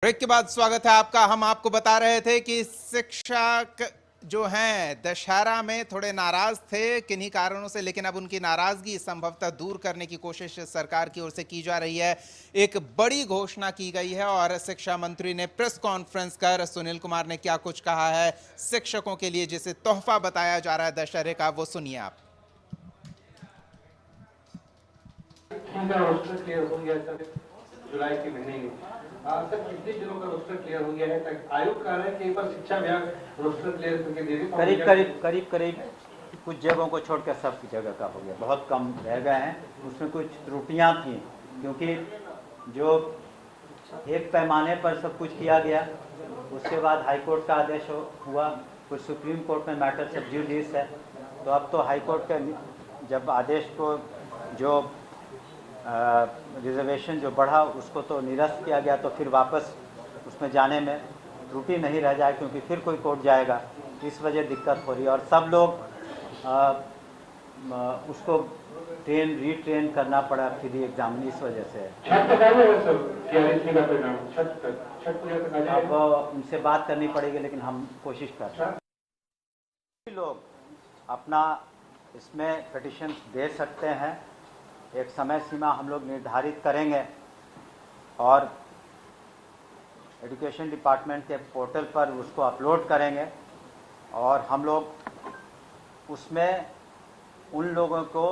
Break के बाद स्वागत है आपका। हम आपको बता रहे थे कि शिक्षक जो हैं दशहरा में थोड़े नाराज थे किन्हीं कारणों से, लेकिन अब उनकी नाराजगी संभवतः दूर करने की कोशिश सरकार की ओर से की जा रही है। एक बड़ी घोषणा की गई है और शिक्षा मंत्री ने प्रेस कॉन्फ्रेंस कर सुनील कुमार ने क्या कुछ कहा है शिक्षकों के लिए जिसे तोहफा बताया जा रहा है दशहरे का, वो सुनिए आप। जुलाई के महीने में सर कितने दिनों का रोस्टर क्लियर हो गया है? आयोग कह रहा है कि एक बार शिक्षा विभाग रोस्टर क्लियर करके दे दे। करीब कुछ जगहों को छोड़कर सब की जगह का हो गया, बहुत कम रह गए हैं। उसमें कुछ त्रुटियां थी क्योंकि जो एक पैमाने पर सब कुछ किया गया, उसके बाद हाई कोर्ट का आदेश हुआ, फिर सुप्रीम कोर्ट में मैटर सब जुडिस है। तो अब तो हाई कोर्ट के जब आदेश को जो रिजर्वेशन जो बढ़ा उसको तो निरस्त किया गया, तो फिर वापस उसमें जाने में त्रुटि नहीं रह जाए क्योंकि फिर कोई कोर्ट जाएगा, इस वजह दिक्कत हो रही है। और सब लोग उसको रीट्रेन करना पड़ा फिर एग्जाम, इस वजह से। अब उनसे बात करनी पड़ेगी, लेकिन हम कोशिश कर रहे हैं। लोग अपना इसमें पिटिशन दे सकते हैं, एक समय सीमा हम लोग निर्धारित करेंगे और एजुकेशन डिपार्टमेंट के पोर्टल पर उसको अपलोड करेंगे और हम लोग उसमें उन लोगों को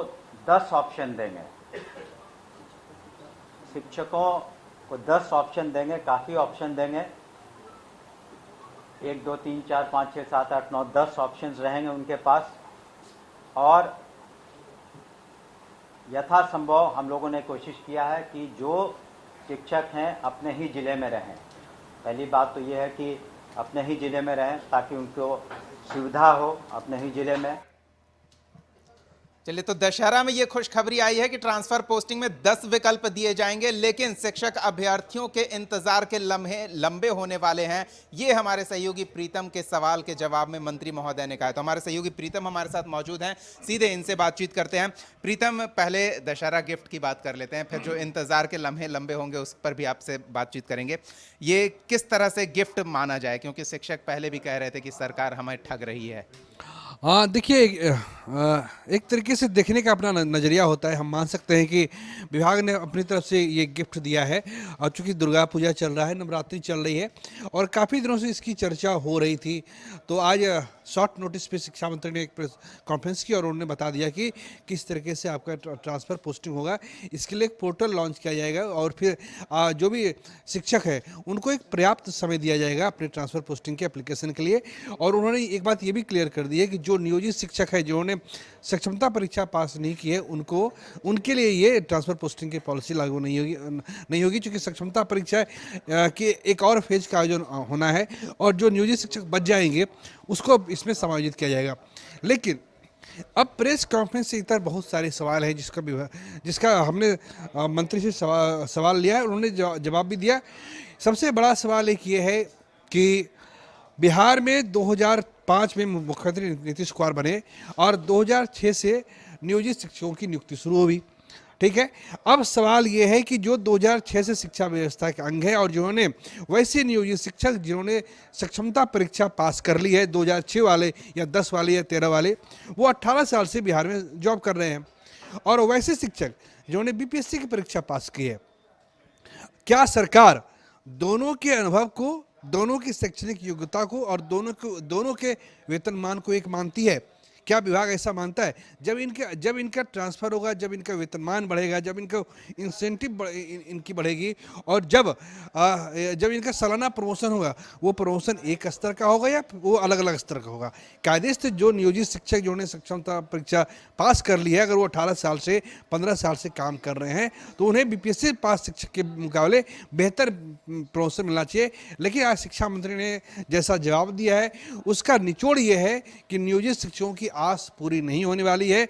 10 ऑप्शन देंगे, शिक्षकों को 10 ऑप्शन देंगे, काफ़ी ऑप्शन देंगे। 1 2 3 4 5 6 7 8 9 10 ऑप्शंस रहेंगे उनके पास। और यथासंभव हम लोगों ने कोशिश किया है कि जो शिक्षक हैं अपने ही ज़िले में रहें। पहली बात तो ये है कि अपने ही ज़िले में रहें ताकि उनको सुविधा हो अपने ही ज़िले में। चलिए, तो दशहरा में ये खुशखबरी आई है कि ट्रांसफर पोस्टिंग में 10 विकल्प दिए जाएंगे, लेकिन शिक्षक अभ्यर्थियों के इंतजार के लम्हे लंबे होने वाले हैं। ये हमारे सहयोगी प्रीतम के सवाल के जवाब में मंत्री महोदय ने कहा। तो हमारे सहयोगी प्रीतम हमारे साथ मौजूद हैं, सीधे इनसे बातचीत करते हैं। प्रीतम, पहले दशहरा गिफ्ट की बात कर लेते हैं, फिर जो इंतजार के लम्हे लंबे होंगे उस पर भी आपसे बातचीत करेंगे। ये किस तरह से गिफ्ट माना जाए, क्योंकि शिक्षक पहले भी कह रहे थे कि सरकार हमें ठग रही है। हाँ, देखिए, एक तरीके से देखने का अपना नज़रिया होता है। हम मान सकते हैं कि विभाग ने अपनी तरफ से ये गिफ्ट दिया है और चूँकि दुर्गा पूजा चल रहा है, नवरात्रि चल रही है और काफ़ी दिनों से इसकी चर्चा हो रही थी, तो आज शॉर्ट नोटिस पे शिक्षा मंत्री ने एक प्रेस कॉन्फ्रेंस की और उन्होंने बता दिया कि किस तरीके से आपका ट्रांसफ़र पोस्टिंग होगा। इसके लिए एक पोर्टल लॉन्च किया जाएगा और फिर जो भी शिक्षक है उनको एक पर्याप्त समय दिया जाएगा अपने ट्रांसफ़र पोस्टिंग के एप्लीकेशन के लिए। और उन्होंने एक बात ये भी क्लियर कर दी है कि जो नियोजित शिक्षक है जिन्होंने सक्षमता परीक्षा पास नहीं की है उनके लिए ये ट्रांसफ़र पोस्टिंग की पॉलिसी लागू नहीं होगी क्योंकि सक्षमता परीक्षा के एक और फेज का आयोजन होना है और जो नियोजित शिक्षक बच जाएंगे उसको इसमें समायोजित किया जाएगा। लेकिन अब प्रेस कॉन्फ्रेंस से इतर बहुत सारे सवाल हैं जिसका हमने मंत्री से सवाल लिया है, उन्होंने जवाब भी दिया। सबसे बड़ा सवाल एक ये है कि बिहार में 2005 में मुख्यमंत्री नीतीश कुमार बने और 2006 से नियोजित शिक्षकों की नियुक्ति शुरू हुई, ठीक है। अब सवाल ये है कि जो 2006 से शिक्षा व्यवस्था के अंग है और जिन्होंने वैसे नियोजित शिक्षक जिन्होंने सक्षमता परीक्षा पास कर ली है 2006 वाले या 10 वाले या 13 वाले, वो 18 साल से बिहार में जॉब कर रहे हैं। और वैसे शिक्षक जिन्होंने बीपीएससी की परीक्षा पास की है, क्या सरकार दोनों के अनुभव को, दोनों की शैक्षणिक योग्यता को और दोनों के वेतनमान को एक मानती है? क्या विभाग ऐसा मानता है? जब इनका ट्रांसफ़र होगा, जब इनका वेतनमान बढ़ेगा, जब इनका इंसेंटिव इनकी बढ़ेगी और जब इनका सालाना प्रमोशन होगा, वो प्रमोशन एक स्तर का होगा या वो अलग अलग स्तर का होगा? कायदे से जो नियोजित शिक्षक जिन्होंने सक्षमता परीक्षा पास कर ली है, अगर वो 18 साल से 15 साल से काम कर रहे हैं तो उन्हें बीपीएससी पास शिक्षक के मुकाबले बेहतर प्रमोशन मिलना चाहिए। लेकिन आज शिक्षा मंत्री ने जैसा जवाब दिया है उसका निचोड़ ये है कि नियोजित शिक्षकों की आस पूरी नहीं होने वाली है।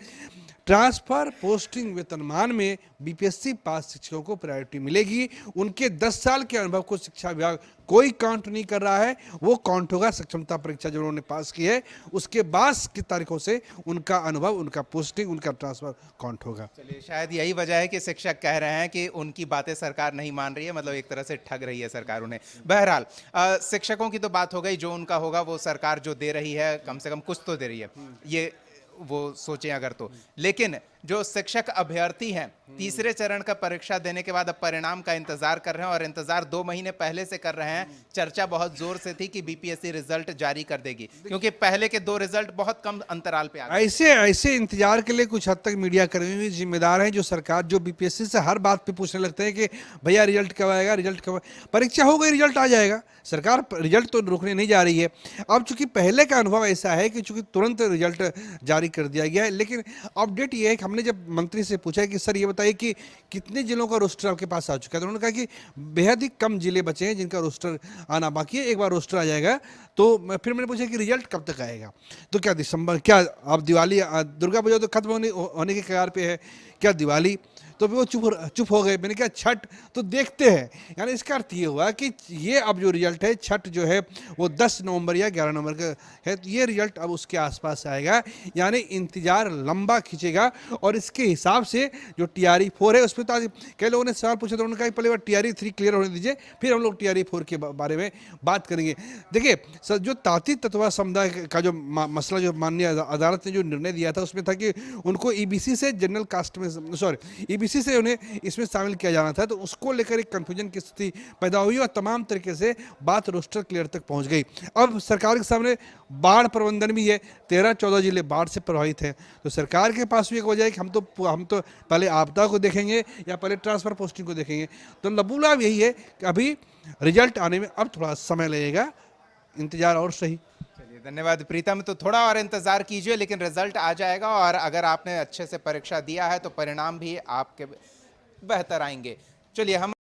ट्रांसफर पोस्टिंग वेतनमान में बीपीएससी पास शिक्षकों को प्रायोरिटी मिलेगी। उनके 10 साल के अनुभव को शिक्षा विभाग कोई काउंट नहीं कर रहा है, वो काउंट होगा सक्षमता परीक्षा जो उन्होंने पास की है उसके बाद की तारीखों से उनका अनुभव, उनका पोस्टिंग, उनका ट्रांसफर काउंट होगा। चलिए, शायद यही वजह है कि शिक्षक कह रहे हैं कि उनकी बातें सरकार नहीं मान रही है, मतलब एक तरह से ठग रही है सरकार उन्हें। बहरहाल शिक्षकों की तो बात हो गई, जो उनका होगा वो सरकार जो दे रही है कम से कम कुछ तो दे रही है, ये वो सोचें अगर तो। लेकिन जो शिक्षक अभ्यर्थी हैं तीसरे चरण का परीक्षा देने के बाद अब परिणाम का इंतजार कर रहे हैं, और इंतजार 2 महीने पहले से कर रहे हैं। चर्चा बहुत जोर से थी कि बीपीएससी रिजल्ट जारी कर देगी, क्योंकि पहले के 2 रिजल्ट बहुत कम अंतराल पे आ गए। ऐसे इंतजार के लिए कुछ हद तक मीडिया कर्मी भी जिम्मेदार हैं, जो सरकार जो बीपीएससी से हर बात पे पूछने लगते हैं कि भैया रिजल्ट कब आएगा, रिजल्ट कब, परीक्षा हो गई रिजल्ट आ जाएगा। सरकार रिजल्ट तो रोकने नहीं जा रही है। अब चूंकि पहले का अनुभव ऐसा है कि चूंकि तुरंत रिजल्ट जारी कर दिया गया है, लेकिन अपडेट ये है कि हमने जब मंत्री से पूछा है कि सर ये बताइए कि कितने जिलों का रोस्टर आपके पास आ चुका है, तो उन्होंने कहा कि बेहद ही कम जिले बचे हैं जिनका रोस्टर आना बाकी है। एक बार रोस्टर आ जाएगा तो फिर मैंने पूछा कि रिजल्ट कब तक आएगा, तो क्या दिसंबर, क्या अब दिवाली, दुर्गा पूजा तो खत्म होने के कगार पे है, क्या दिवाली, तो भी वो चुप हो गए। मैंने कहा छठ तो देखते हैं, यानी इसका अर्थ ये हुआ कि ये अब जो रिजल्ट है छठ जो है वो 10 नवंबर या 11 नवंबर का है, तो ये रिजल्ट अब उसके आसपास आएगा, यानी इंतजार लंबा खींचेगा। और इसके हिसाब से जो TRE 4 है उस पर तो आज कई लोगों ने सवाल पूछा, तो उन्होंने कहा पहले TRE 3 क्लियर होने दीजिए, फिर हम लोग TRE 4 के बारे में बात करेंगे। देखिए सर, जो ताती तत्वा समुदाय का जो मसला, जो माननीय अदालत ने जो निर्णय दिया था उसमें था कि उनको EBC से जनरल कास्ट में, सॉरी EBC से उन्हें इसमें शामिल किया जाना था, तो उसको लेकर एक कंफ्यूजन की स्थिति पैदा हुई और तमाम तरीके से बात रोस्टर क्लियर तक पहुंच गई। अब सरकार के सामने बाढ़ प्रबंधन भी है, 13-14 जिले बाढ़ से प्रभावित हैं, तो सरकार के पास भी एक वजह है कि हम तो पहले आपदा को देखेंगे या पहले ट्रांसफर पोस्टिंग को देखेंगे। तो लबूलाब यही है कि अभी रिजल्ट आने में अब थोड़ा समय लगेगा, इंतजार और सही। धन्यवाद प्रीतम। तो थोड़ा और इंतजार कीजिए, लेकिन रिजल्ट आ जाएगा, और अगर आपने अच्छे से परीक्षा दिया है तो परिणाम भी आपके बेहतर आएंगे। चलिए हम